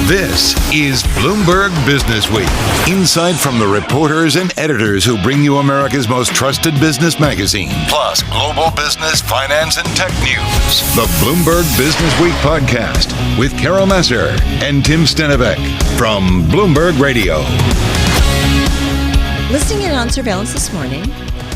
This is Bloomberg Businessweek. Insight from the reporters and editors who bring you America's most trusted business magazine, plus global business, finance, and tech news. The Bloomberg Businessweek podcast with Carol Massar and Tim Stenovec from Bloomberg Radio. Listening in on surveillance this morning,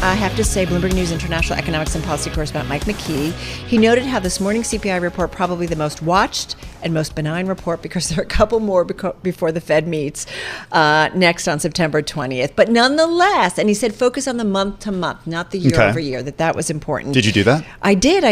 I have to say Bloomberg News International Economics and Policy correspondent Mike McKee, he noted how this morning's CPI report probably the most watched and most benign report because there are a couple more before the Fed meets next on September 20th. But nonetheless, and he said focus on the month to month, not the year over year, that was important. Did you do that? I did.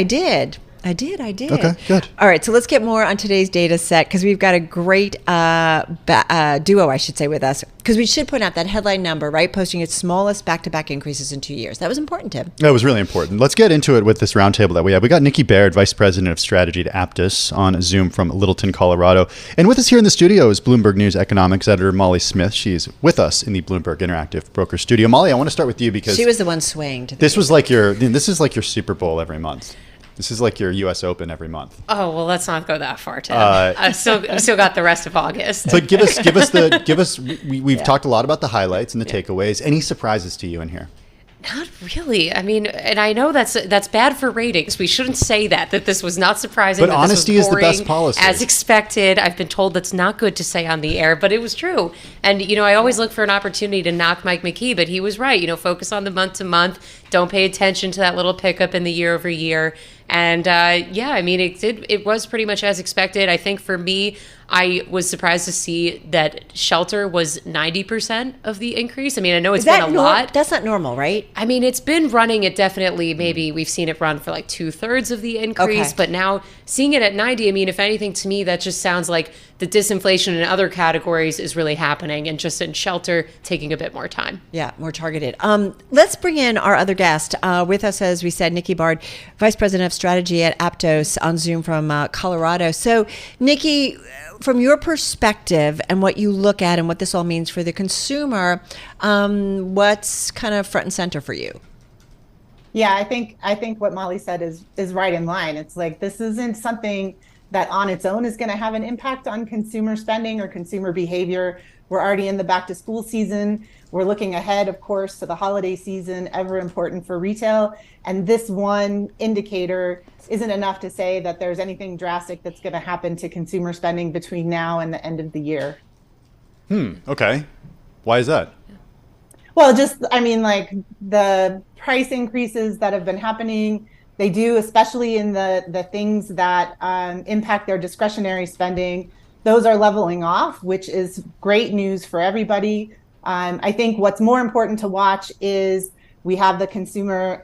Okay, good. All right, so let's get more on today's data set because we've got a great duo, I should say, with us. Because we should point out that headline number, right? Posting its smallest back-to-back increases in 2 years. That was important, Tim. That was really important. Let's get into it with this roundtable that we have. We got Nikki Baird, Vice President of Strategy at Aptos, on Zoom from Littleton, Colorado. And with us here in the studio is Bloomberg News Economics Editor Molly Smith. She's with us in the Bloomberg Interactive Broker Studio. Molly, I want to start with you because she was the one swaying to this is like your Super Bowl every month. This is like your US Open every month. Oh, well, let's not go that far, Tim. I've still got the rest of August. But we've talked a lot about the highlights and the takeaways. Any surprises to you in here? Not really. I mean, and I know that's bad for ratings. We shouldn't say that this was not surprising. But honesty is the best policy. As expected. I've been told that's not good to say on the air, but it was true. And, I always look for an opportunity to knock Mike McKee, but he was right. Focus on the month to month. Don't pay attention to that little pickup in the year over year. And it was pretty much as expected. I think for me, I was surprised to see that shelter was 90% of the increase. I mean, I know it's been a lot. That's not normal, right? I mean, it's been running at definitely, maybe we've seen it run for like 2/3 of the increase, but now seeing it at 90, I mean, if anything, to me, that just sounds like the disinflation in other categories is really happening and just in shelter taking a bit more time. Yeah, more targeted. Let's bring in our other guest. With us, as we said, Nikki Baird, Vice President of Strategy at Aptos on Zoom from Colorado. So, Nikki, from your perspective and what you look at and what this all means for the consumer, what's kind of front and center for you? Yeah, I think what Molly said is right in line. It's like this isn't something that on its own is going to have an impact on consumer spending or consumer behavior. We're already in the back to school season. We're looking ahead, of course, to the holiday season, ever important for retail. And this one indicator isn't enough to say that there's anything drastic that's going to happen to consumer spending between now and the end of the year. Okay. Why is that? Well, like the price increases that have been happening, they do, especially in the things that impact their discretionary spending. Those are leveling off, which is great news for everybody. I think what's more important to watch is we have the consumer,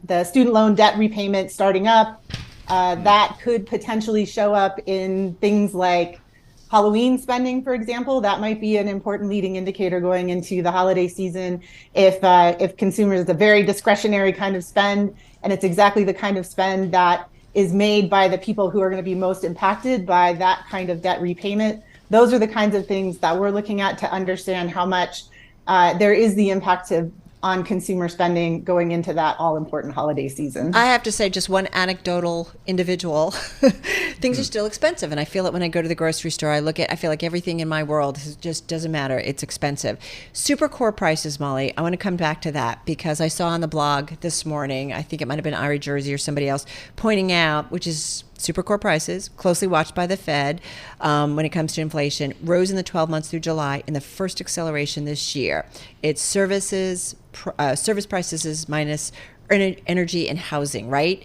the student loan debt repayment starting up. That could potentially show up in things like Halloween spending, for example. That might be an important leading indicator going into the holiday season. If consumers, it's a very discretionary kind of spend, and it's exactly the kind of spend that is made by the people who are going to be most impacted by that kind of debt repayment. Those are the kinds of things that we're looking at to understand how much there is the impact on consumer spending going into that all-important holiday season. I have to say, just one anecdotal individual, things are still expensive. And I feel it when I go to the grocery store. I feel like everything in my world just doesn't matter. It's expensive. Super core prices, Molly, I want to come back to that because I saw on the blog this morning, I think it might have been Iri Jersey or somebody else, pointing out, which is super core prices, closely watched by the Fed when it comes to inflation, rose in the 12 months through July in the first acceleration this year. It's service prices is minus energy and housing, right?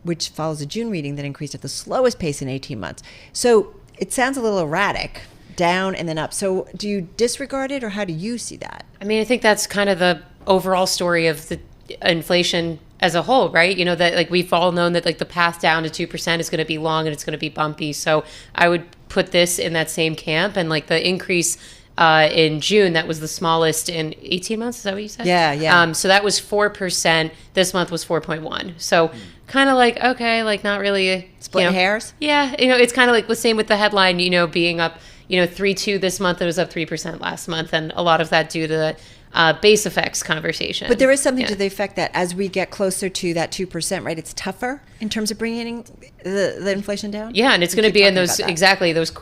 Which follows a June reading that increased at the slowest pace in 18 months. So it sounds a little erratic, down and then up. So do you disregard it or how do you see that? I mean, I think that's kind of the overall story of the inflation as a whole, right? That like we've all known that like the path down to 2% is going to be long and it's going to be bumpy. So I would put this in that same camp, and like the increase in June, that was the smallest in 18 months. Is that what you said? Yeah. So that was 4%. This month was 4.1. So kind of like, okay, like not really splitting hairs. Yeah. It's kind of like the same with the headline, being up, 3.2 this month. It was up 3% last month. And a lot of that due to base effects conversation. But there is something to the effect that as we get closer to that 2%, right, it's tougher in terms of bringing the inflation down? Yeah, and it's going to be in those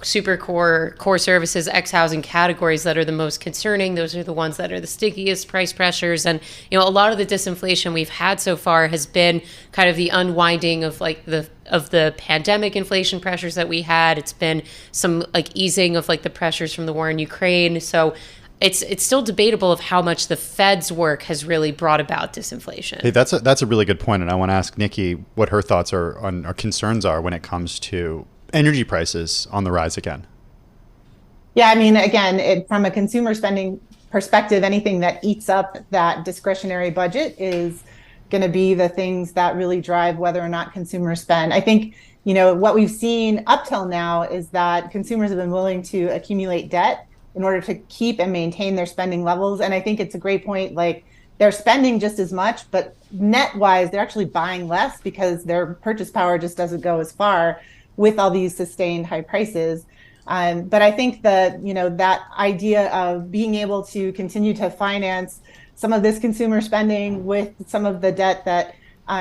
super core services, ex-housing categories that are the most concerning. Those are the ones that are the stickiest price pressures. And, a lot of the disinflation we've had so far has been kind of the unwinding of the pandemic inflation pressures that we had. It's been some easing of the pressures from the war in Ukraine. So it's still debatable of how much the Fed's work has really brought about disinflation. Hey, that's a really good point, and I want to ask Nikki what her thoughts are on, or concerns are when it comes to energy prices on the rise again. Yeah, I mean, again, from a consumer spending perspective, anything that eats up that discretionary budget is going to be the things that really drive whether or not consumers spend. I think, what we've seen up till now is that consumers have been willing to accumulate debt in order to keep and maintain their spending levels. And I think it's a great point, they're spending just as much, but net wise, they're actually buying less because their purchase power just doesn't go as far with all these sustained high prices. But I think that, that idea of being able to continue to finance some of this consumer spending with some of the debt that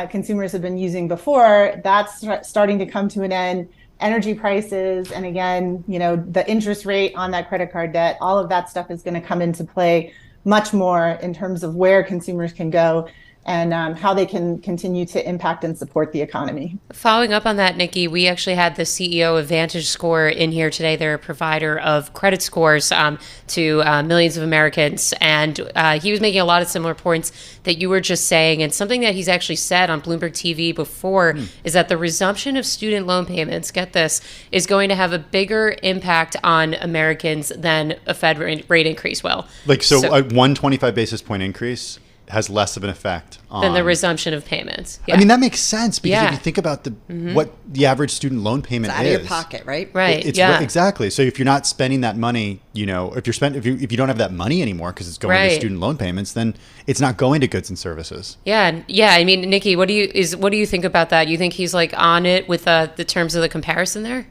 consumers have been using before, that's starting to come to an end. Energy prices, and again, the interest rate on that credit card debt, all of that stuff is going to come into play much more in terms of where consumers can go and how they can continue to impact and support the economy. Following up on that, Nikki, we actually had the CEO of VantageScore in here today. They're a provider of credit scores to millions of Americans. And he was making a lot of similar points that you were just saying. And something that he's actually said on Bloomberg TV before is that the resumption of student loan payments, get this, is going to have a bigger impact on Americans than a Fed rate increase will. So a 125 basis point increase has less of an effect than the resumption of payments. Yeah. I mean, that makes sense because if you think about what the average student loan payment it's out of your pocket, right? Right. Exactly. So if you're not spending that money, if you don't have that money anymore because it's going to student loan payments, then it's not going to goods and services. Yeah. I mean, Nikki, what do you think about that? You think he's on it with the terms of the comparison there?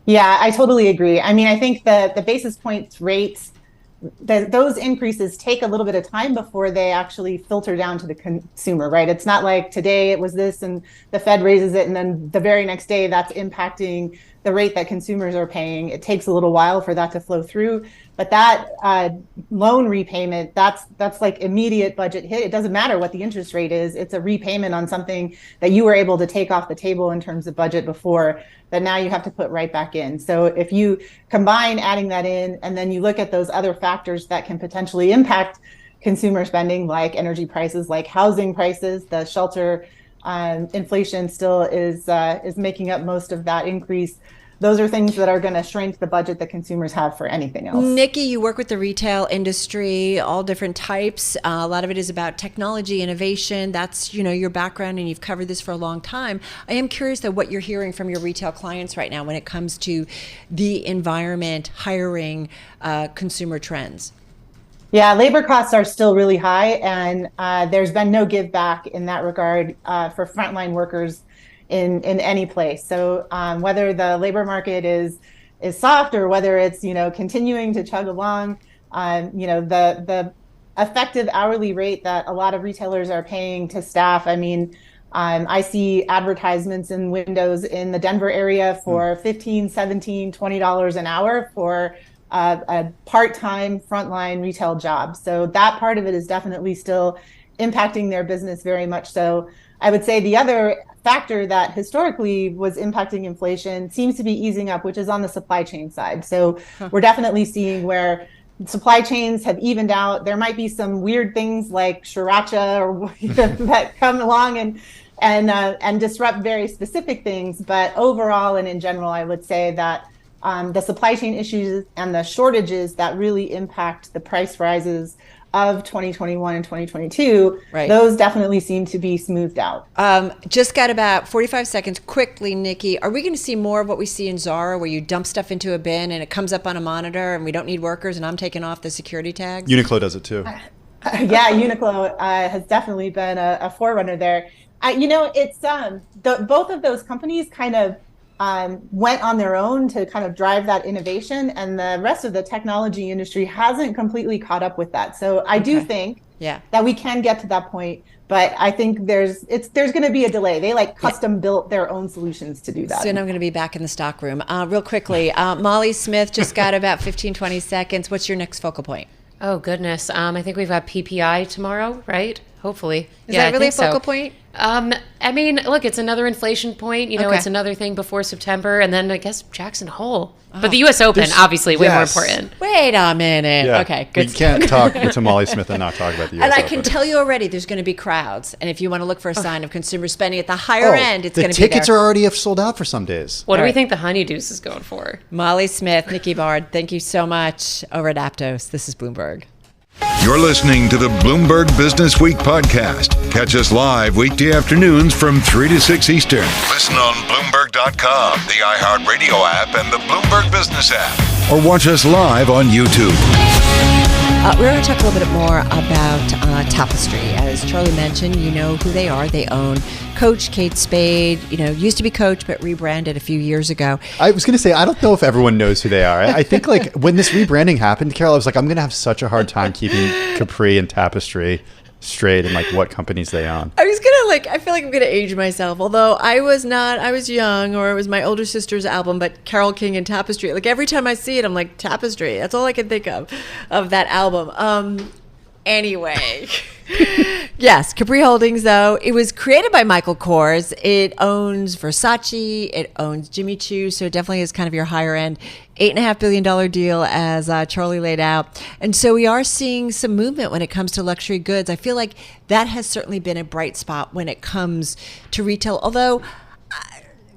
Yeah, I totally agree. I mean, I think the basis points rates, those increases take a little bit of time before they actually filter down to the consumer, right? It's not like today it was this and the Fed raises it and then the very next day that's impacting the rate that consumers are paying. It takes a little while for that to flow through. But that loan repayment, that's immediate budget hit. It doesn't matter what the interest rate is. It's a repayment on something that you were able to take off the table in terms of budget before that now you have to put right back in. So if you combine adding that in and then you look at those other factors that can potentially impact consumer spending, like energy prices, like housing prices, the shelter inflation still is making up most of that increase. Those are things that are going to shrink the budget that consumers have for anything else. Nikki, you work with the retail industry, all different types. A lot of it is about technology, innovation. That's, your background, and you've covered this for a long time. I am curious though what you're hearing from your retail clients right now when it comes to the environment, hiring, consumer trends. Yeah, labor costs are still really high, and there's been no give back in that regard for frontline workers in any place. So whether the labor market is soft or whether it's continuing to chug along, the effective hourly rate that a lot of retailers are paying to staff. I mean, I see advertisements in windows in the Denver area for $15, $17, $20 an hour for a part-time frontline retail job. So that part of it is definitely still impacting their business very much so. I would say the other factor that historically was impacting inflation seems to be easing up, which is on the supply chain side. So we're definitely seeing where supply chains have evened out. There might be some weird things like sriracha or that come along and disrupt very specific things. But overall and in general, I would say that the supply chain issues and the shortages that really impact the price rises of 2021 and 2022, those definitely seem to be smoothed out. Just got about 45 seconds. Quickly, Nikki, are we going to see more of what we see in Zara, where you dump stuff into a bin and it comes up on a monitor and we don't need workers and I'm taking off the security tags? Uniqlo does it too. Yeah, Uniqlo has definitely been a forerunner there. It's both of those companies kind of went on their own to kind of drive that innovation, and the rest of the technology industry hasn't completely caught up with that. So I do think that we can get to that point, but I think there's going to be a delay. They custom built their own solutions to do that. Soon I'm going to be back in the stock room. Real quickly, Molly Smith, just got about 15, 20 seconds. What's your next focal point? Oh, goodness. I think we've got PPI tomorrow, right? Hopefully. Is that really a focal point? I mean, look, it's another inflation point. It's another thing before September. And then I guess Jackson Hole. But the U.S. Open, obviously, way more important. Wait a minute. Yeah. Okay, good. We can't talk to Molly Smith and not talk about the U.S. And I Open. can tell you already, there's going to be crowds. And if you want to look for a sign of consumer spending at the higher end, it's going to be there. The tickets are already sold out for some days. What do we think the Honeydeuce is going for? Molly Smith, Nikki Baird, thank you so much over at Aptos. This is Bloomberg. You're listening to the Bloomberg Businessweek podcast. Catch us live weekday afternoons from 3 to 6 Eastern. Listen on Bloomberg.com, the iHeartRadio app, and the Bloomberg Business app. Or watch us live on YouTube. We're going to talk a little bit more about Tapestry. As Charlie mentioned, you know who they are. They own Coach, Kate Spade, used to be Coach, but rebranded a few years ago. I was going to say, I don't know if everyone knows who they are. I think when this rebranding happened, Carol, I was like, I'm going to have such a hard time keeping Capri and Tapestry straight and what companies they own. I was gonna I feel like I'm gonna age myself, although I was young, or it was my older sister's album, but Carole King and Tapestry, every time I see it, I'm like, Tapestry, that's all I can think of that album. Anyway. Yes, Capri Holdings, though, it was created by Michael Kors. It owns Versace, it owns Jimmy Choo, so it definitely is kind of your higher end $8.5 billion deal, as Charlie laid out. And so we are seeing some movement when it comes to luxury goods. I feel like that has certainly been a bright spot when it comes to retail, although,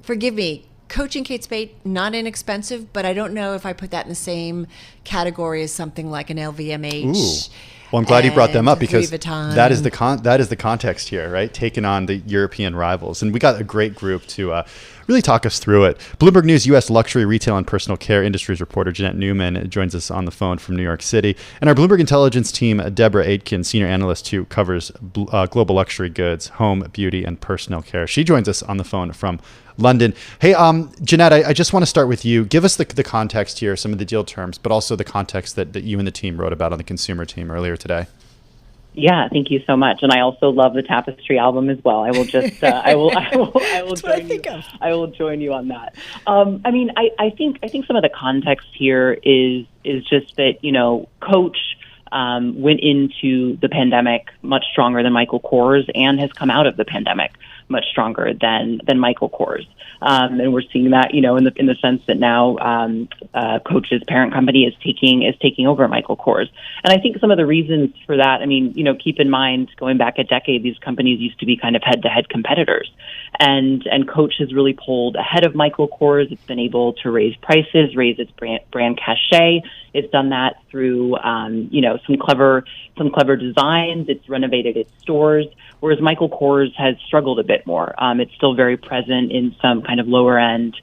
forgive me, Coach and Kate Spade, not inexpensive, but I don't know if I put that in the same category as something like an LVMH. Ooh. Well, I'm glad you brought them up, because that is the context here, right? Taking on the European rivals. And we got a great group to really talk us through it. Bloomberg News U.S. luxury, retail, and personal care industries reporter Jeannette Neumann joins us on the phone from New York City. And our Bloomberg intelligence team, Deborah Aitken, senior analyst who covers global luxury goods, home, beauty, and personal care. She joins us on the phone from London. Hey, Jeannette, I just want to start with you. Give us the context here, some of the deal terms, but also the context that you and the team wrote about on the consumer team earlier today. Yeah, thank you so much, and I also love the Tapestry album as well. I will just, I will join you on that. I think some of the context here is just that Coach went into the pandemic much stronger than Michael Kors, and has come out of the pandemic much stronger than Michael Kors. And we're seeing that, in the sense that now Coach's parent company is taking over Michael Kors. And I think some of the reasons for that, keep in mind, going back a decade, these companies used to be kind of head-to-head competitors. And Coach has really pulled ahead of Michael Kors. It's been able to raise prices, raise its brand cachet. It's done that through, some clever designs. It's renovated its stores, whereas Michael Kors has struggled a bit more. It's still very present in some kind of lower end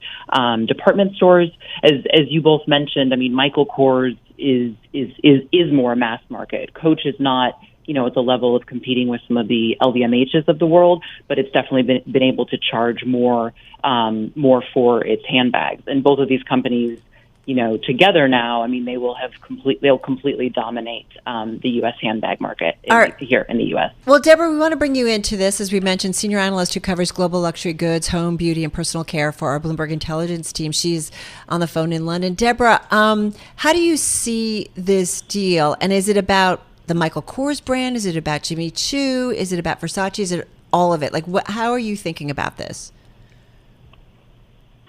department stores. As you both mentioned, Michael Kors is more mass market. Coach is not, at the level of competing with some of the LVMHs of the world, but it's definitely been able to charge more for its handbags. And both of these companies, together now, they'll completely dominate the U.S. handbag market here in the U.S. Well, Deborah, we want to bring you into this, as we mentioned, senior analyst who covers global luxury goods, home, beauty, and personal care for our Bloomberg intelligence team. She's on the phone in London. Deborah, how do you see this deal? And is it about the Michael Kors brand? Is it about Jimmy Choo? Is it about Versace? Is it all of it? How are you thinking about this?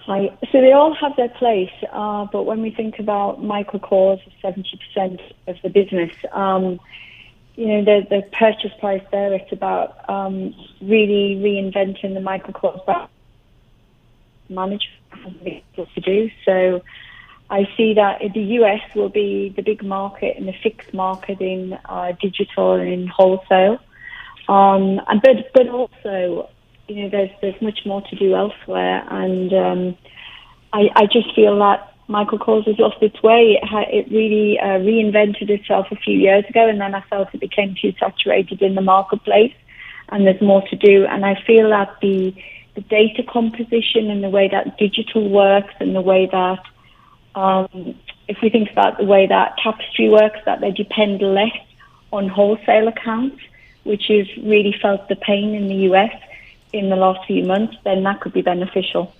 Hi. So they all have their place, but when we think about Michael Kors, 70% of the business, the purchase price there, it's about really reinventing the Michael Kors brand. Management has been able to do. So I see that the US will be the big market and the fixed market in digital and in wholesale. But also, there's much more to do elsewhere, and I just feel that Michael Kors has lost its way. It really reinvented itself a few years ago, and then I felt it became too saturated in the marketplace, and there's more to do. And I feel that the the data composition and the way that digital works and the way that, if we think about the way that Tapestry works, that they depend less on wholesale accounts, which has really felt the pain in the US in the last few months, then that could be beneficial.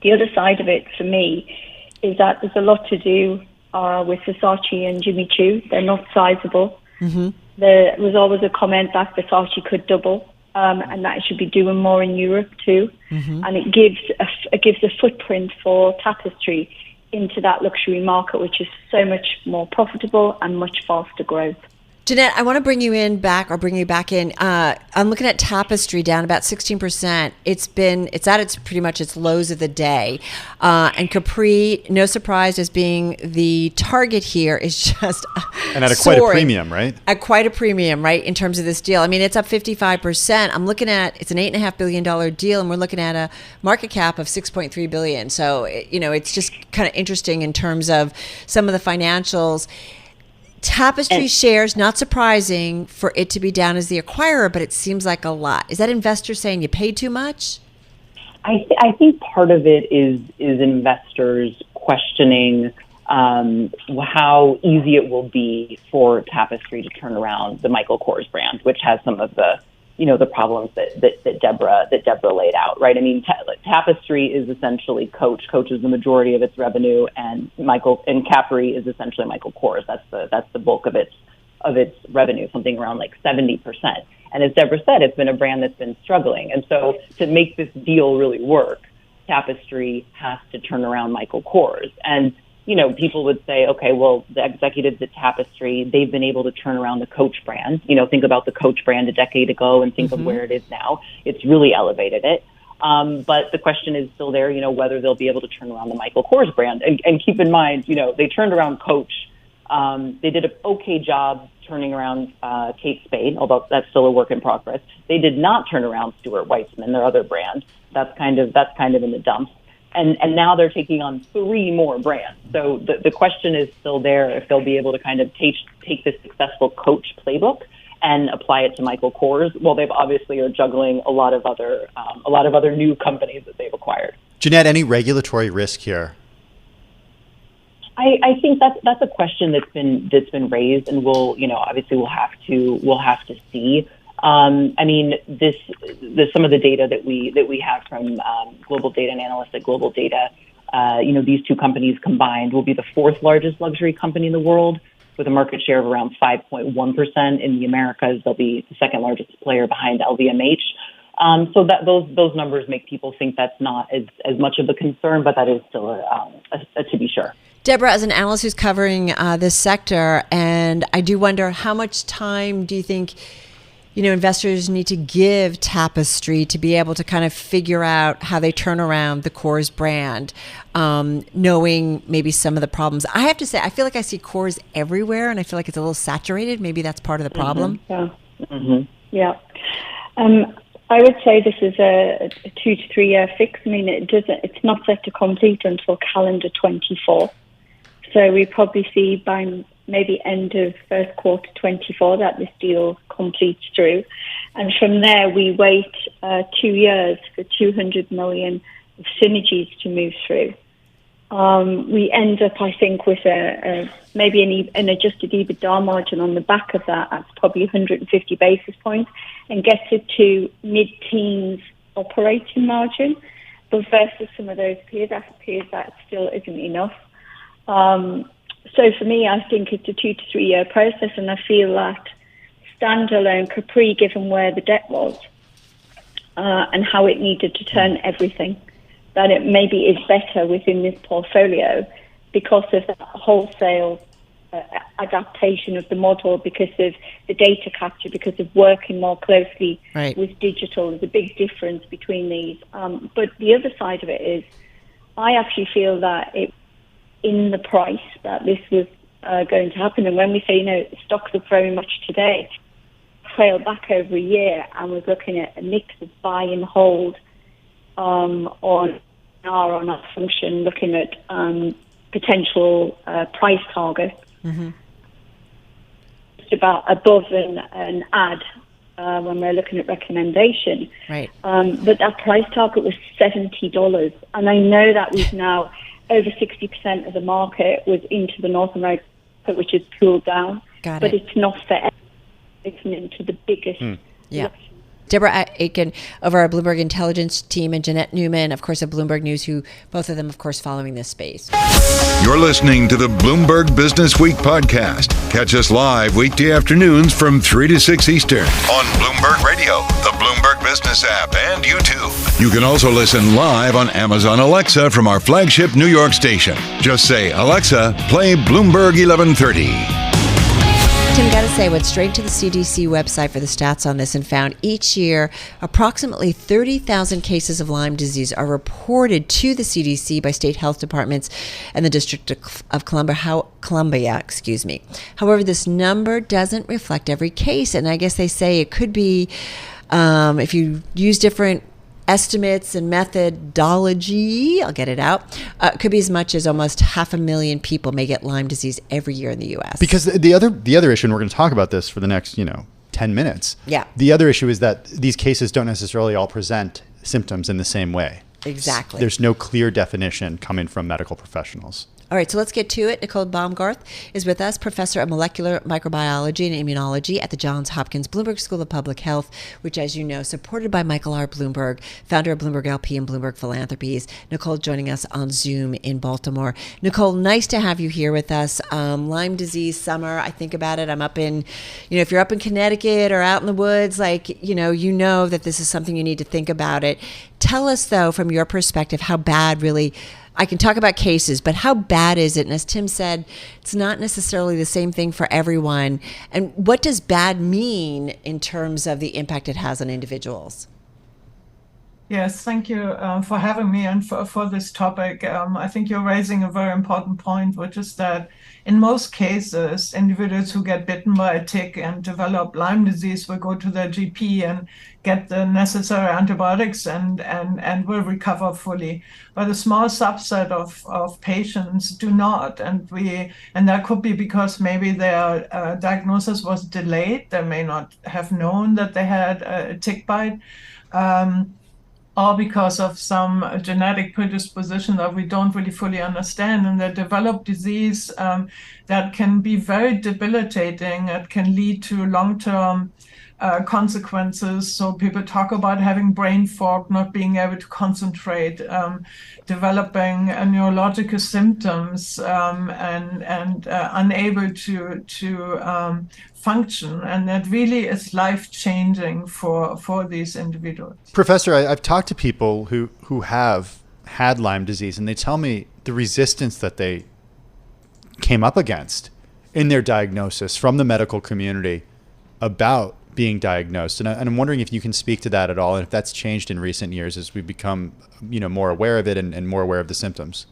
The other side of it for me is that there's a lot to do with Versace and Jimmy Choo. They're not sizable. Mm-hmm. There was always a comment that Versace could double, and that it should be doing more in Europe too. Mm-hmm. And it gives a footprint for Tapestry into that luxury market, which is so much more profitable and much faster growth. Jeannette, I want to bring you back in. I'm looking at Tapestry down about 16%. It's at its pretty much its lows of the day. And Capri, no surprise as being the target here, is just and at quite a premium, right? At quite a premium, right, in terms of this deal. I mean, it's up 55%. I'm looking at, it's an $8.5 billion deal, and we're looking at a market cap of $6.3 billion. So, it's just kind of interesting in terms of some of the financials. Tapestry shares, not surprising for it to be down as the acquirer, but it seems like a lot. Is that investors saying you paid too much? I think part of it is investors questioning how easy it will be for Tapestry to turn around the Michael Kors brand, which has some of the the problems that Deborah laid out, right? I mean, Tapestry is essentially Coach. Coach is the majority of its revenue, and Capri is essentially Michael Kors. That's the bulk of its revenue, something around like 70%. And as Deborah said, it's been a brand that's been struggling. And so to make this deal really work, Tapestry has to turn around Michael Kors. And people would say, okay, well, the executives at Tapestry, they've been able to turn around the Coach brand. Think about the Coach brand a decade ago and think of where it is now. It's really elevated it. But the question is still there, whether they'll be able to turn around the Michael Kors brand. And keep in mind, they turned around Coach. They did an okay job turning around Kate Spade, although that's still a work in progress. They did not turn around Stuart Weitzman, their other brand. That's kind of in the dumps. And now they're taking on 3 more brands. So the question is still there if they'll be able to kind of take this successful Coach playbook and apply it to Michael Kors. Well, they've obviously are juggling a lot of other new companies that they've acquired. Jeannette, any regulatory risk here? I think that's a question that's been raised, and we'll have to see. I mean, some of the data that we have from Global Data and Analyst at Global Data, these two companies combined will be the 4th largest luxury company in the world, with a market share of around 5.1%. In the Americas, they'll be the 2nd largest player behind LVMH. So that those numbers make people think that's not as much of a concern, but that is still a to be sure. Deborah, as an analyst who's covering this sector, and I do wonder, how much time do you think investors need to give Tapestry to be able to kind of figure out how they turn around the Kors brand, knowing maybe some of the problems? I have to say, I feel like I see Kors everywhere, and I feel like it's a little saturated. Maybe that's part of the problem. Yeah. Mm-hmm. Yeah. I would say this is a 2 to 3 year fix. I mean, it's not set to complete until calendar 24. So we probably see by maybe end of first quarter 24 that this deal completes through. And from there, we wait 2 years for 200 million of synergies to move through. We end up, I think, with maybe an adjusted EBITDA margin on the back of that. That's probably 150 basis points and gets it to mid-teens operating margin. But versus some of those peers, that still isn't enough. So for me, I think it's a 2 to 3 year process, and I feel that standalone Capri, given where the debt was and how it needed to turn everything, that it maybe is better within this portfolio because of that wholesale adaptation of the model, because of the data capture, because of working more closely with digital. There's a big difference between these. But the other side of it is, I actually feel that it in the price that this was going to happen. And when we say, stocks are very much today, trail back over a year and was looking at a mix of buy and hold on our function, looking at potential price targets. Mm-hmm. Just about above an add when we're looking at recommendation. Right. But that price target was $70. And I know that we've now, over 60% of the market was into the North American market, which has cooled down. But it's not for everyone. It's into the biggest. Yeah. Deborah Aitken of our Bloomberg Intelligence team and Jeannette Neumann, of course, of Bloomberg News, who both of them, of course, following this space. You're listening to the Bloomberg Businessweek podcast. Catch us live weekday afternoons from 3 to 6 Eastern on Bloomberg Radio, the Bloomberg Business app, and YouTube. You can also listen live on Amazon Alexa from our flagship New York station. Just say, Alexa, play Bloomberg 1130. Tim, got to say, went straight to the CDC website for the stats on this and found each year approximately 30,000 cases of Lyme disease are reported to the CDC by state health departments and the District of Columbia. However, this number doesn't reflect every case, and I guess they say it could be, if you use different estimates and methodology, I'll get it out, could be as much as almost 500,000 people may get Lyme disease every year in the U.S. Because the other issue, and we're going to talk about this for the next 10 minutes. Yeah. The other issue is that these cases don't necessarily all present symptoms in the same way. Exactly. There's no clear definition coming from medical professionals. All right, so let's get to it. Nicole Baumgarth is with us, professor of molecular microbiology and immunology at the Johns Hopkins Bloomberg School of Public Health, which, as you know, supported by Michael R. Bloomberg, founder of Bloomberg LP and Bloomberg Philanthropies. Nicole joining us on Zoom in Baltimore. Nicole, nice to have you here with us. Lyme disease summer, I think about it. I'm up in, if you're up in Connecticut or out in the woods, you know that this is something you need to think about it. Tell us, though, from your perspective, how bad really, I can talk about cases, but how bad is it? And as Tim said, it's not necessarily the same thing for everyone. And what does bad mean in terms of the impact it has on individuals? Yes, thank you for having me and for this topic. I think you're raising a very important point, which is that in most cases, individuals who get bitten by a tick and develop Lyme disease will go to their GP and get the necessary antibiotics and will recover fully. But a small subset of patients do not, and that could be because maybe their diagnosis was delayed. They may not have known that they had a tick bite. Or because of some genetic predisposition that we don't really fully understand, and they develop disease that can be very debilitating. It can lead to long-term consequences. So people talk about having brain fog, not being able to concentrate, developing neurological symptoms, and unable to function. And that really is life-changing for these individuals. Professor, I've talked to people who have had Lyme disease, and they tell me the resistance that they came up against in their diagnosis from the medical community about being diagnosed. And I'm wondering if you can speak to that at all, and if that's changed in recent years as we become more aware of it and more aware of the symptoms.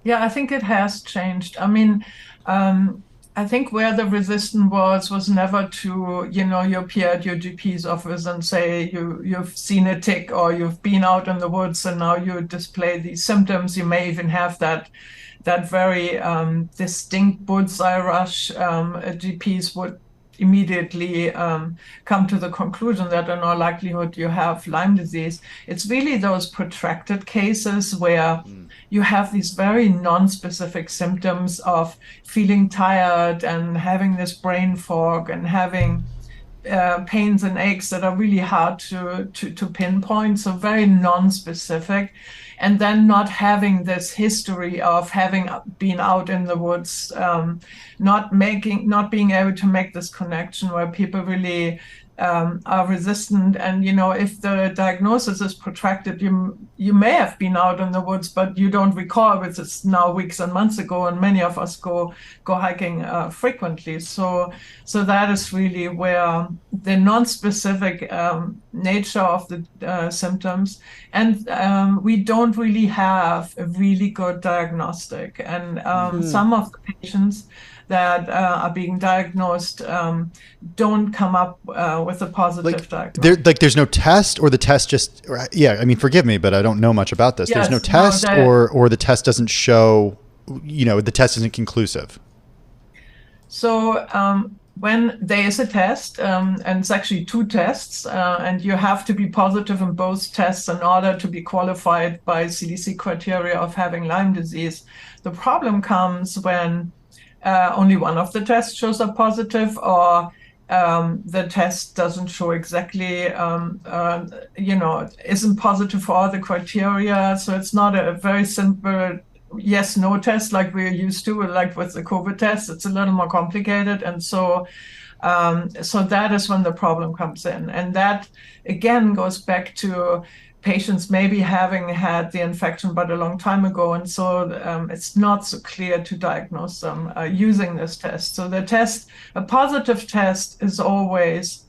Yeah, I think it has changed. I mean, I think where the resistance was never to, you appear at your GP's office and say you've seen a tick or you've been out in the woods and now you display these symptoms. You may even have that very distinct bullseye rush. GPs would immediately come to the conclusion that in all likelihood you have Lyme disease. It's really those protracted cases where you have these very non-specific symptoms of feeling tired and having this brain fog and having pains and aches that are really hard to pinpoint, so very non-specific. And then not having this history of having been out in the woods, not being able to make this connection where people really are resistant. And, if the diagnosis is protracted, you may have been out in the woods, but you don't recall, which is now weeks and months ago, and many of us go hiking frequently. So that is really where the non-specific nature of the symptoms, and we don't really have a really good diagnostic. And some of the patients that are being diagnosed don't come up with a positive diagnosis. There's no test, or the test just, forgive me, but I don't know much about this. Yes, there's no test, or the test doesn't show, the test isn't conclusive. So when there is a test, and it's actually two tests, and you have to be positive in both tests in order to be qualified by CDC criteria of having Lyme disease. The problem comes when only one of the tests shows up positive, or the test doesn't show exactly, isn't positive for all the criteria. So it's not a very simple yes/no test like we're used to, like with the COVID test. It's a little more complicated. And so that is when the problem comes in. And that, again, goes back to patients maybe having had the infection but a long time ago. And so it's not so clear to diagnose them using this test. So a positive test is always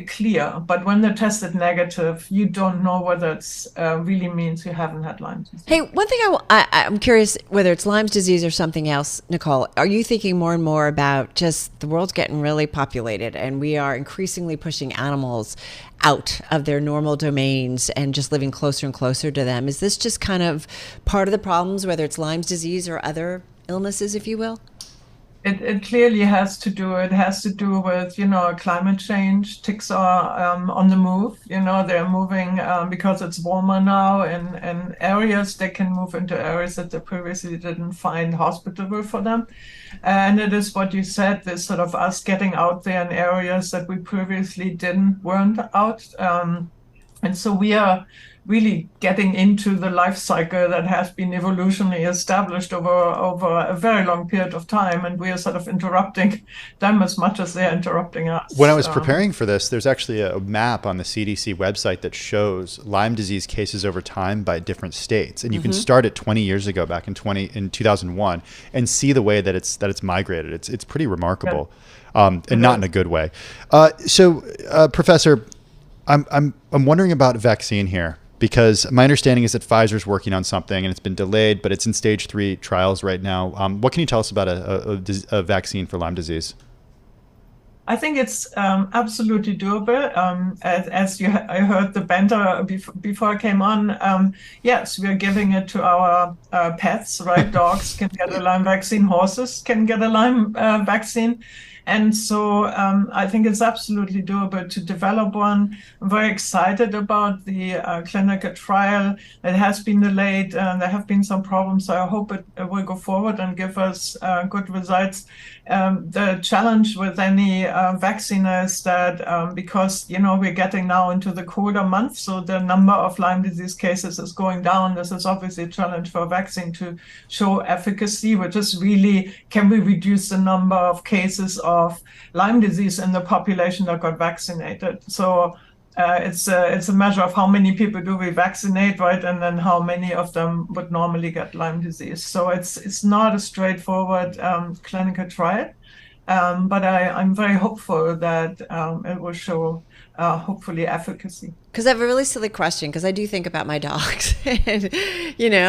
clear, but when they're tested negative, you don't know whether it's really means you haven't had Lyme disease. Hey, one thing I'm curious, whether it's Lyme disease or something else, Nicole, are you thinking more and more about just the world's getting really populated and we are increasingly pushing animals out of their normal domains and just living closer and closer to them? Is this just kind of part of the problems, whether it's Lyme disease or other illnesses, if you will? It clearly has to do with, climate change. Ticks are on the move. They're moving because it's warmer now in areas. They can move into areas that they previously didn't find hospitable for them. And it is what you said, this sort of us getting out there in areas that we previously weren't out. And so we are really getting into the life cycle that has been evolutionarily established over a very long period of time, and we are sort of interrupting them as much as they're interrupting us. When I was preparing for this, there's actually a map on the CDC website that shows Lyme disease cases over time by different states, and you can start at 20 years ago, back in 2001, and see the way that it's migrated. It's pretty remarkable, and not in a good way. So, Professor, I'm wondering about vaccine here, because my understanding is that Pfizer's working on something and it's been delayed, but it's in stage 3 trials right now. What can you tell us about a vaccine for Lyme disease? I think it's absolutely doable. I heard the banter before I came on. Yes, we are giving it to our pets, right? Dogs can get a Lyme vaccine, horses can get a Lyme vaccine. And so I think it's absolutely doable to develop one. I'm very excited about the clinical trial. It has been delayed. There have been some problems, so I hope it will go forward and give us good results. The challenge with any vaccine is that because, we're getting now into the colder months, so the number of Lyme disease cases is going down. This is obviously a challenge for a vaccine to show efficacy, which is really, can we reduce the number of cases of Lyme disease in the population that got vaccinated? So it's a measure of how many people do we vaccinate, right? And then how many of them would normally get Lyme disease. So it's not a straightforward clinical trial, but I'm very hopeful that it will show hopefully efficacy. Because I have a really silly question, because I do think about my dogs and,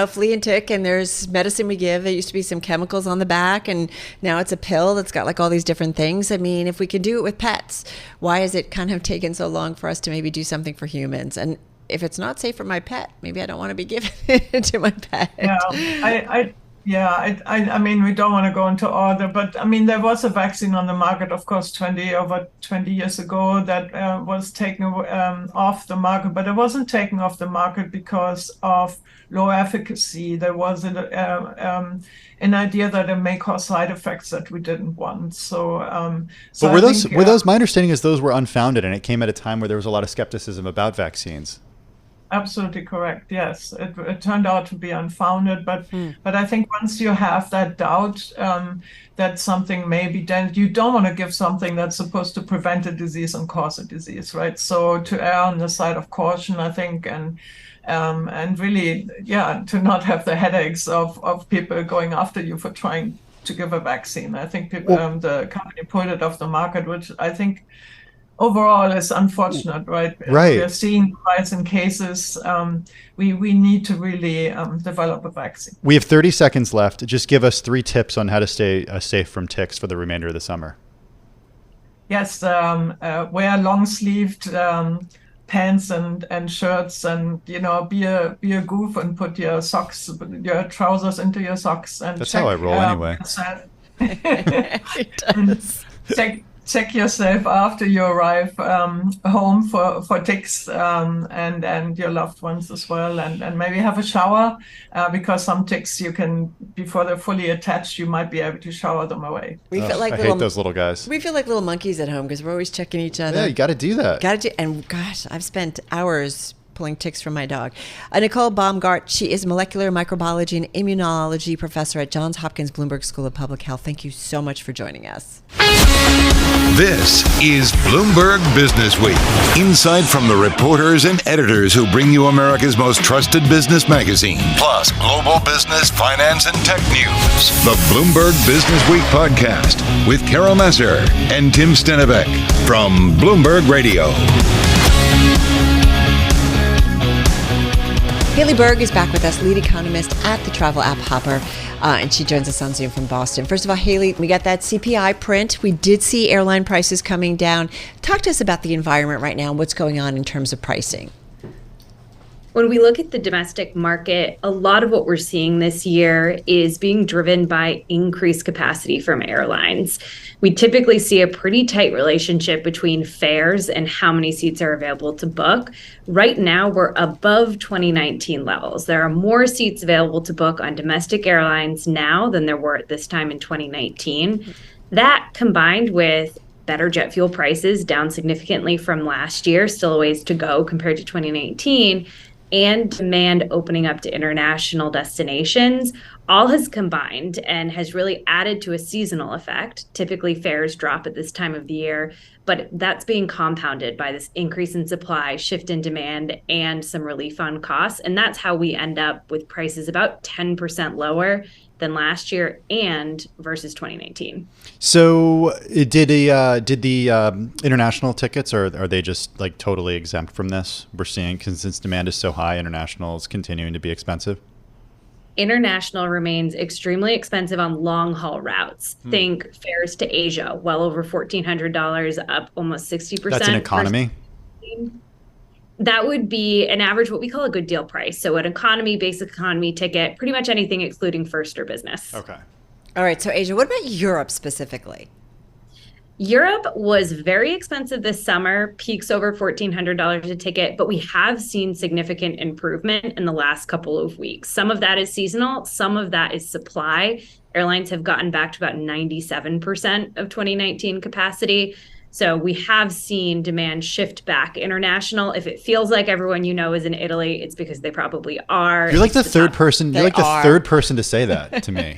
flea and tick, and there's medicine we give. There used to be some chemicals on the back, and now it's a pill that's got like all these different things. I mean, if we can do it with pets, why is it kind of taken so long for us to maybe do something for humans? And if it's not safe for my pet, maybe I don't want to be giving it to my pet. I mean, we don't want to go into order, but I mean, there was a vaccine on the market, of course, over 20 years ago that was taken off the market, but it wasn't taken off the market because of low efficacy. There was an idea that it may cause side effects that we didn't want. But were those? My understanding is those were unfounded, and it came at a time where there was a lot of skepticism about vaccines. Absolutely correct. Yes, it turned out to be unfounded, but I think once you have that doubt that something may be done, you don't want to give something that's supposed to prevent a disease and cause a disease, right? So to err on the side of caution, I think, and really, to not have the headaches of people going after you for trying to give a vaccine. I think the company pulled it off the market, which I think overall is unfortunate, right? Right. We're seeing rise in cases. We need to really develop a vaccine. We have 30 seconds left. Just give us 3 tips on how to stay safe from ticks for the remainder of the summer. Yes, wear long-sleeved pants and shirts, and be a goof and put your trousers into your socks. And that's how I roll anyway. It does. check yourself after you arrive home for ticks and your loved ones as well, and maybe have a shower because some ticks you can, before they're fully attached, you might be able to shower them away. We feel like I hate those little guys. We feel like little monkeys at home because we're always checking each other. Yeah, you got to do that. And gosh, I've spent hours pulling ticks from my dog. Nicole Baumgarth, she is Molecular Microbiology and Immunology professor at Johns Hopkins Bloomberg School of Public Health. Thank you so much for joining us. This is Bloomberg Businessweek, inside from the reporters and editors who bring you America's most trusted business magazine, plus global business, finance, and tech news. The Bloomberg Businessweek podcast with Carol Massar and Tim Stenovec from Bloomberg Radio. Hayley Berg is back with us, lead economist at the travel app Hopper, and she joins us on Zoom from Boston. First of all, Hayley, we got that CPI print. We did see airline prices coming down. Talk to us about the environment right now and what's going on in terms of pricing. When we look at the domestic market, a lot of what we're seeing this year is being driven by increased capacity from airlines. We typically see a pretty tight relationship between fares and how many seats are available to book. Right now, we're above 2019 levels. There are more seats available to book on domestic airlines now than there were at this time in 2019. That, combined with better jet fuel prices, down significantly from last year, still a ways to go compared to 2019, and demand opening up to international destinations, all has combined and has really added to a seasonal effect. Typically, fares drop at this time of the year, but that's being compounded by this increase in supply, shift in demand, and some relief on costs. And that's how we end up with prices about 10% lower than last year and versus 2019. So did the international tickets, or are they just like totally exempt from this? We're seeing, because since demand is so high, international is continuing to be expensive. International remains extremely expensive on long haul routes. Think fares to Asia, well over $1,400, up almost 60%. That's an economy? That would be an average, what we call a good deal price. So an economy, basic economy ticket, pretty much anything excluding first or business. Okay. All right, so Asia, what about Europe specifically? Europe was very expensive this summer, peaks over $1,400 a ticket, but we have seen significant improvement in the last couple of weeks. Some of that is seasonal, some of that is supply. Airlines have gotten back to about 97% of 2019 capacity. So we have seen demand shift back international. If it feels like everyone you know is in Italy, it's because they probably are. You're like the third person. You're like the third person to say that to me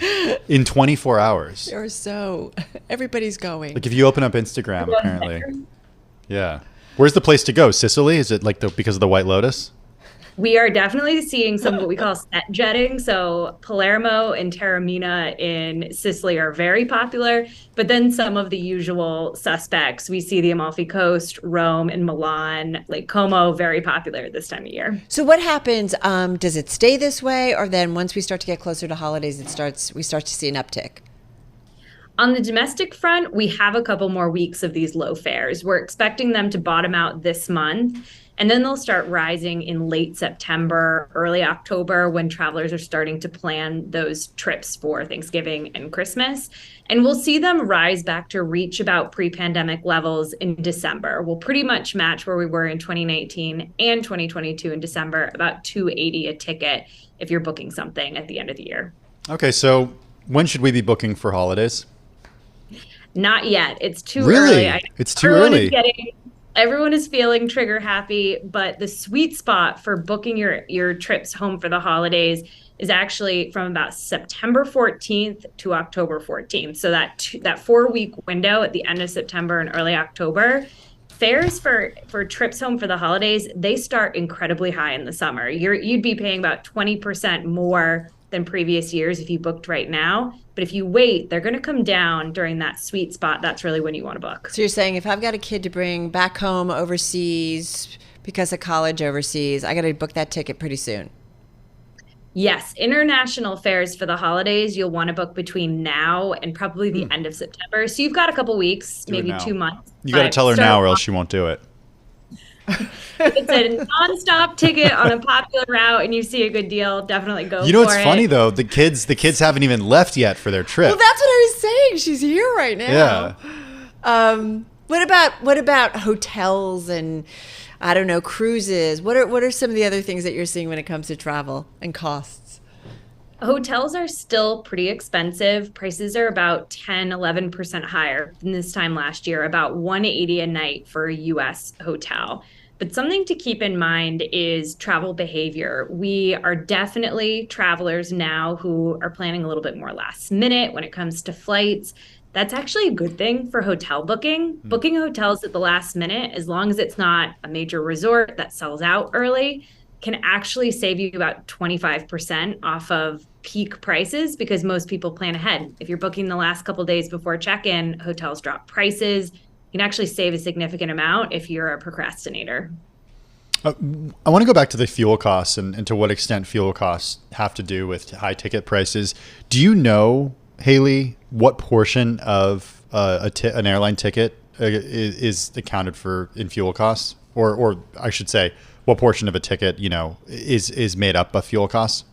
in 24 hours. You're so everybody's going. Like if you open up Instagram, apparently. Yeah. Where's the place to go? Sicily? Is it like because of the White Lotus? We are definitely seeing some what we call set jetting. So Palermo and Taormina in Sicily are very popular, but then some of the usual suspects. We see the Amalfi Coast, Rome, and Milan, Lake Como, very popular this time of year. So what happens? Does it stay this way, or then once we start to get closer to holidays, we start to see an uptick? On the domestic front, we have a couple more weeks of these low fares. We're expecting them to bottom out this month, and then they'll start rising in late September, early October, when travelers are starting to plan those trips for Thanksgiving and Christmas. And we'll see them rise back to reach about pre-pandemic levels in December. We'll pretty much match where we were in 2019 and 2022 in December, about $280 a ticket if you're booking something at the end of the year. Okay, so when should we be booking for holidays? Not yet. It's too really? early. It's too early. Everyone is feeling trigger happy, but the sweet spot for booking your trips home for the holidays is actually from about September 14th to October 14th. So that 4-week window at the end of September and early October. Fares for trips home for the holidays, they start incredibly high in the summer. You'd be paying about 20% more than previous years if you booked right now. But if you wait, they're going to come down during that sweet spot. That's really when you want to book. So you're saying if I've got a kid to bring back home overseas because of college overseas, I got to book that ticket pretty soon. Yes. International fares for the holidays, you'll want to book between now and probably the end of September. So you've got a couple weeks, maybe 2 months. You got to tell her now or else she won't do it. It's a nonstop ticket on a popular route and you see a good deal, definitely go for it. You know what's funny though? The kids haven't even left yet for their trip. Well, that's what I was saying. She's here right now. Yeah. What about hotels and, I don't know, cruises? What are some of the other things that you're seeing when it comes to travel and costs? Hotels are still pretty expensive. Prices are about 10-11% higher than this time last year, about $180 a night for a US hotel. But something to keep in mind is travel behavior. We are definitely travelers now who are planning a little bit more last minute when it comes to flights. That's actually a good thing for hotel booking. Booking hotels at the last minute, as long as it's not a major resort that sells out early, can actually save you about 25% off of peak prices because most people plan ahead. If you're booking the last couple of days before check-in, hotels drop prices. You can actually save a significant amount if you're a procrastinator. I want to go back to the fuel costs and to what extent fuel costs have to do with high ticket prices. Do you know, Hayley, what portion of an airline ticket is accounted for in fuel costs? Or I should say, what portion of a ticket, is made up of fuel costs?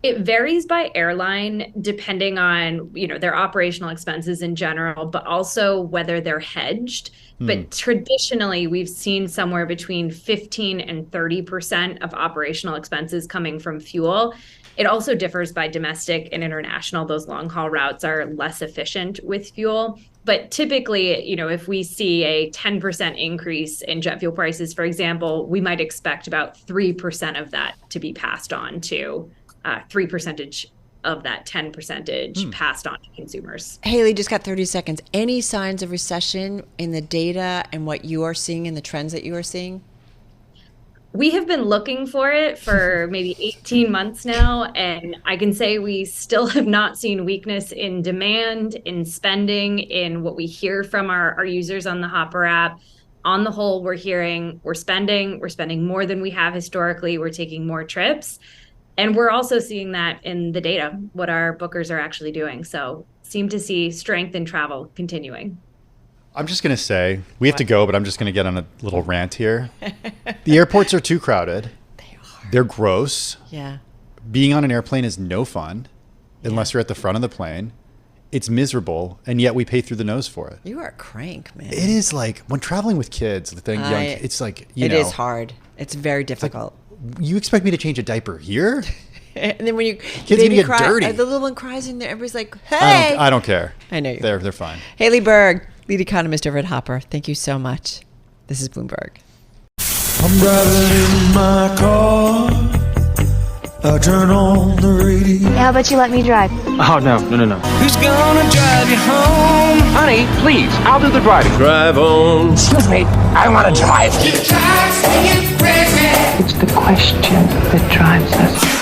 It varies by airline depending on, their operational expenses in general, but also whether they're hedged. But traditionally, we've seen somewhere between 15 and 30% of operational expenses coming from fuel. It also differs by domestic and international. Those long haul routes are less efficient with fuel. But typically, if we see a 10% increase in jet fuel prices, for example, we might expect about 3% of that to be passed on to 3% of that 10% passed on to consumers. Hayley, just got 30 seconds. Any signs of recession in the data and what you are seeing in the trends that you are seeing? We have been looking for it for maybe 18 months now, and I can say we still have not seen weakness in demand, in spending, in what we hear from our users on the Hopper app. On the whole, we're spending more than we have historically. We're taking more trips. And we're also seeing that in the data, what our bookers are actually doing. So seem to see strength in travel continuing. I'm just going to say, we have to go, but I'm just going to get on a little rant here. The airports are too crowded. They are. They're gross. Yeah. Being on an airplane is no fun unless you're at the front of the plane. It's miserable, and yet we pay through the nose for it. You are a crank, man. It is like, when traveling with kids, it's like, it is hard. It's very difficult. You expect me to change a diaper here? And then when kids gonna get dirty. The little one cries in there. Everybody's like, "Hey!" I don't care. I know you. They're fine. Hayley Berg, lead economist over at Hopper. Thank you so much. This is Bloomberg. I'm driving in my car. I turn on the radio. How about you let me drive? Oh, no. Who's gonna drive you home? Honey, please, I'll do the driving. Drive on. Excuse me, I want to drive. You drive me crazy. It's the question that drives us.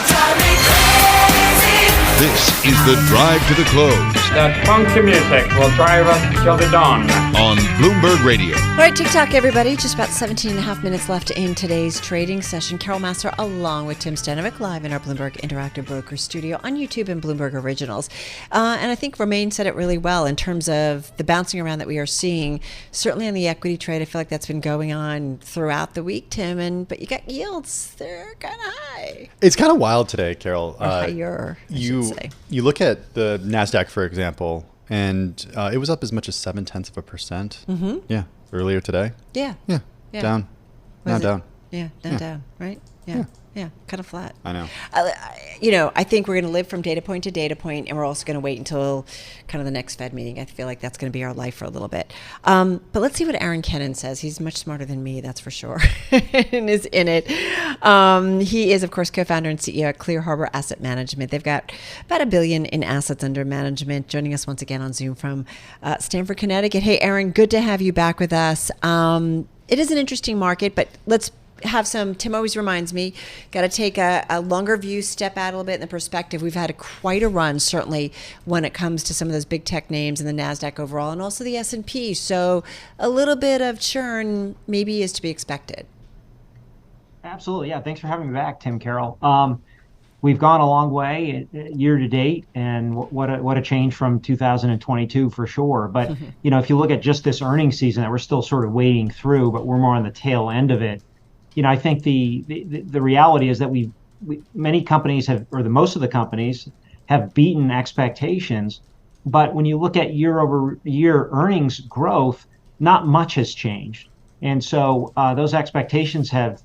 This is the Drive to the Close That funky music will drive us till the dawn. on Bloomberg Radio. All right, TikTok, everybody. Just about 17 and a half minutes left in today's trading session. Carol Massar along with Tim Stenovec live in our Bloomberg Interactive Brokers studio on YouTube and Bloomberg Originals. And I think Romain said it really well in terms of the bouncing around that we are seeing. Certainly on the equity trade, I feel like that's been going on throughout the week, Tim. But you got yields. They're kind of high. It's kind of wild today, Carol. Or higher, I should say. You look at the NASDAQ, for example, and it was up as much as 0.7%. Mm-hmm. Yeah, earlier today. Yeah. Down. Now down. Yeah, down, right? Yeah, kind of flat. I know. I think we're going to live from data point to data point, and we're also going to wait until kind of the next Fed meeting. I feel like that's going to be our life for a little bit. But let's see what Aaron Kennon says. He's much smarter than me, that's for sure, and is in it. He is, of course, co-founder and CEO at Clear Harbor Asset Management. They've got about $1 billion in assets under management. Joining us once again on Zoom from Stamford, Connecticut. Hey, Aaron, good to have you back with us. It is an interesting market, but let's have Tim always reminds me, got to take a longer view, step out a little bit in the perspective. We've had quite a run, certainly, when it comes to some of those big tech names in the NASDAQ overall and also the S&P. So a little bit of churn maybe is to be expected. Absolutely. Yeah. Thanks for having me back, Tim, Carol. We've gone a long way year to date, and what a change from 2022 for sure. But, if you look at just this earnings season that we're still sort of wading through, but we're more on the tail end of it. I think the reality is that many companies have, or most of the companies have beaten expectations, But when you look at year over year earnings growth, not much has changed. And so those expectations have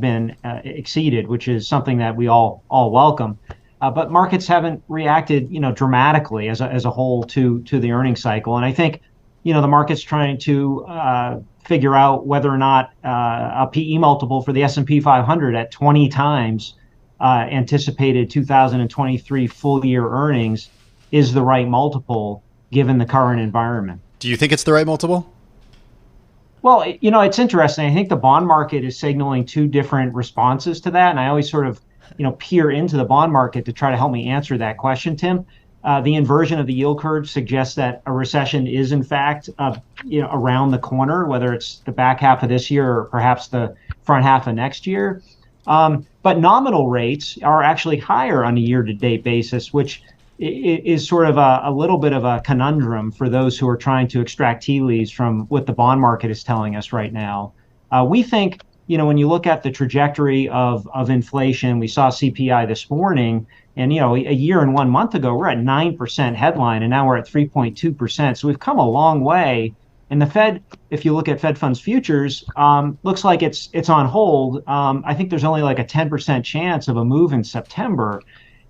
been exceeded, which is something that we all welcome. But markets haven't reacted, dramatically as a whole to the earnings cycle. And I think, the market's trying to figure out whether or not a PE multiple for the S&P 500 at 20 times anticipated 2023 full year earnings is the right multiple given the current environment. Do you think it's the right multiple? Well, it's interesting. I think the bond market is signaling two different responses to that. And I always sort of, peer into the bond market to try to help me answer that question, Tim. The inversion of the yield curve suggests that a recession is, in fact, around the corner, whether it's the back half of this year or perhaps the front half of next year. But nominal rates are actually higher on a year-to-date basis, which is sort of a little bit of a conundrum for those who are trying to extract tea leaves from what the bond market is telling us right now. We think, when you look at the trajectory of inflation, we saw CPI this morning, and, a year and 1 month ago, we're at 9% headline, and now we're at 3.2%. So we've come a long way. And the Fed, if you look at Fed funds futures, looks like it's on hold. I think there's only like a 10% chance of a move in September.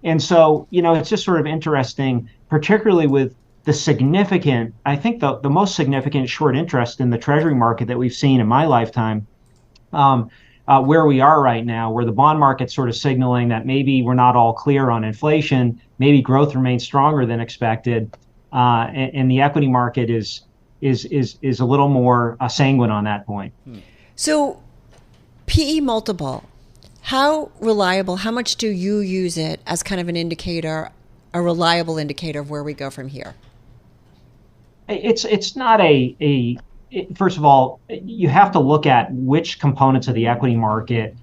And so, it's just sort of interesting, particularly with the significant, I think the most significant short interest in the Treasury market that we've seen in my lifetime, where we are right now, where the bond market's sort of signaling that maybe we're not all clear on inflation, maybe growth remains stronger than expected, and the equity market is a little more sanguine on that point. So, PE multiple. How reliable, how much do you use it as kind of an indicator, a reliable indicator of where we go from here? It's not first of all, you have to look at which components of the equity market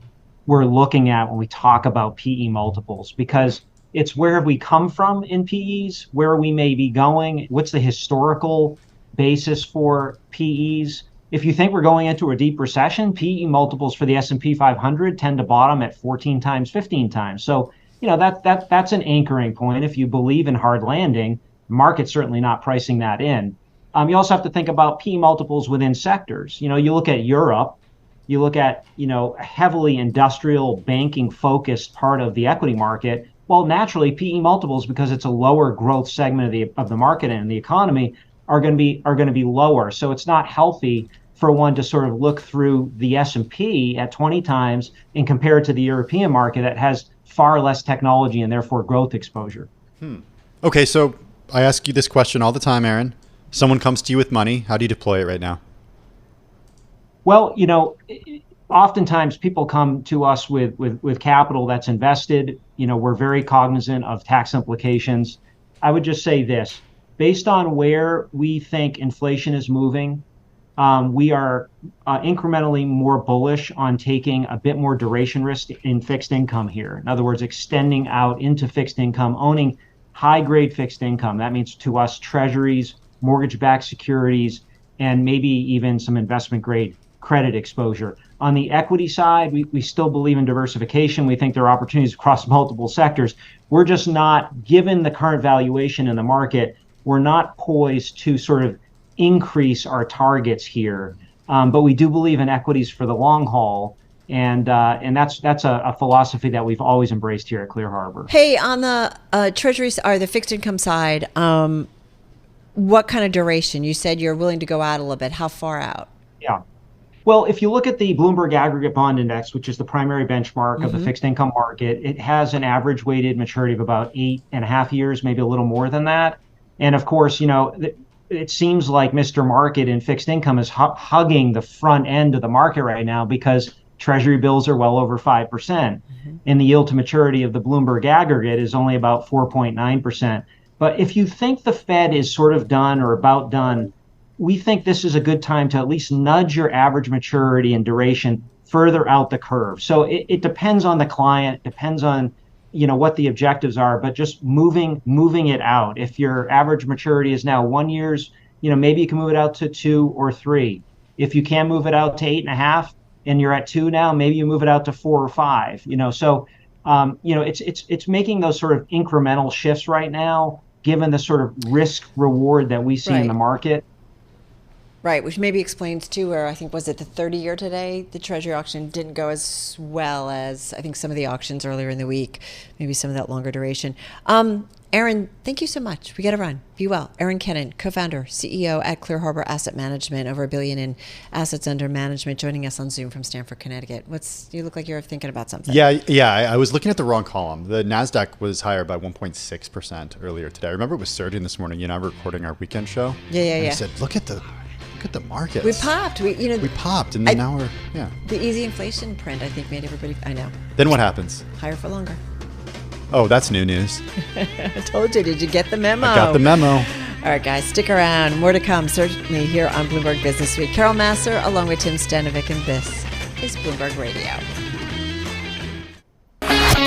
we're looking at when we talk about PE multiples, because it's where have we come from in PEs, where we may be going, what's the historical basis for PEs. If you think we're going into a deep recession, PE multiples for the S&P 500 tend to bottom at 14 times, 15 times. So, that's an anchoring point. If you believe in hard landing, the market's certainly not pricing that in. You also have to think about PE multiples within sectors. You look at Europe, you look at, a heavily industrial banking focused part of the equity market. Well, naturally, PE multiples, because it's a lower growth segment of the market and the economy, are going to be lower. So it's not healthy for one to sort of look through the S&P at 20 times and compare it to the European market that has far less technology and therefore growth exposure. Okay, so I ask you this question all the time, Aaron. Someone comes to you with money. How do you deploy it right now? Well, oftentimes people come to us with capital that's invested. We're very cognizant of tax implications. I would just say this. Based on where we think inflation is moving, we are incrementally more bullish on taking a bit more duration risk in fixed income here. In other words, extending out into fixed income, owning high-grade fixed income. That means to us treasuries, mortgage-backed securities, and maybe even some investment-grade credit exposure. On the equity side, we still believe in diversification. We think there are opportunities across multiple sectors. We're just not, given the current valuation in the market, we're not poised to sort of increase our targets here. But we do believe in equities for the long haul. And that's a philosophy that we've always embraced here at Clear Harbor. Hey, on the treasuries or the fixed income side, what kind of duration? You said you're willing to go out a little bit. How far out? Yeah. Well, if you look at the Bloomberg Aggregate Bond Index, which is the primary benchmark of the fixed income market, it has an average weighted maturity of about 8.5 years, maybe a little more than that. And of course, it seems like Mr. Market in fixed income is hugging the front end of the market right now because Treasury bills are well over 5%. And the yield to maturity of the Bloomberg Aggregate is only about 4.9%. But if you think the Fed is sort of done or about done, we think this is a good time to at least nudge your average maturity and duration further out the curve. So it depends on the client, depends on what the objectives are, but just moving it out. If your average maturity is now 1 year, maybe you can move it out to 2 or 3. If you can move it out to 8.5 and you're at 2 now, maybe you move it out to 4 or 5. So it's making those sort of incremental shifts right now. given the sort of risk reward that we see in the market. Right, which maybe explains too where I think, was it the 30-year today? The Treasury auction didn't go as well as I think some of the auctions earlier in the week, maybe some of that longer duration. Aaron, thank you so much. We got to run. Be well. Aaron Kennon, co-founder, CEO at Clear Harbor Asset Management, over $1 billion in assets under management, joining us on Zoom from Stamford, Connecticut. You look like you're thinking about something. Yeah. I was looking at the wrong column. The NASDAQ was higher by 1.6% earlier today. I remember it was surging this morning. I'm recording our weekend show. Yeah. I said, look at the markets. We popped. We popped, and then now we're The easy inflation print, I think, made everybody. I know. Then what happens? Higher for longer. Oh, that's new news. I told you. Did you get the memo? I got the memo. All right, guys, stick around. More to come, certainly here on Bloomberg Businessweek. Carol Massar, along with Tim Stenovec, and this is Bloomberg Radio.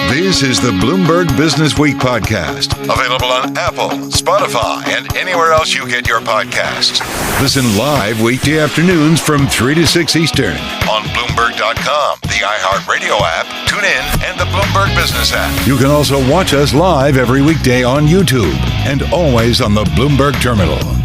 This is the Bloomberg Businessweek podcast, available on Apple, Spotify, and anywhere else you get your podcasts. Listen live weekday afternoons from 3 to 6 Eastern on Bloomberg.com, the iHeartRadio app, TuneIn, and the Bloomberg Business app. You can also watch us live every weekday on YouTube and always on the Bloomberg Terminal.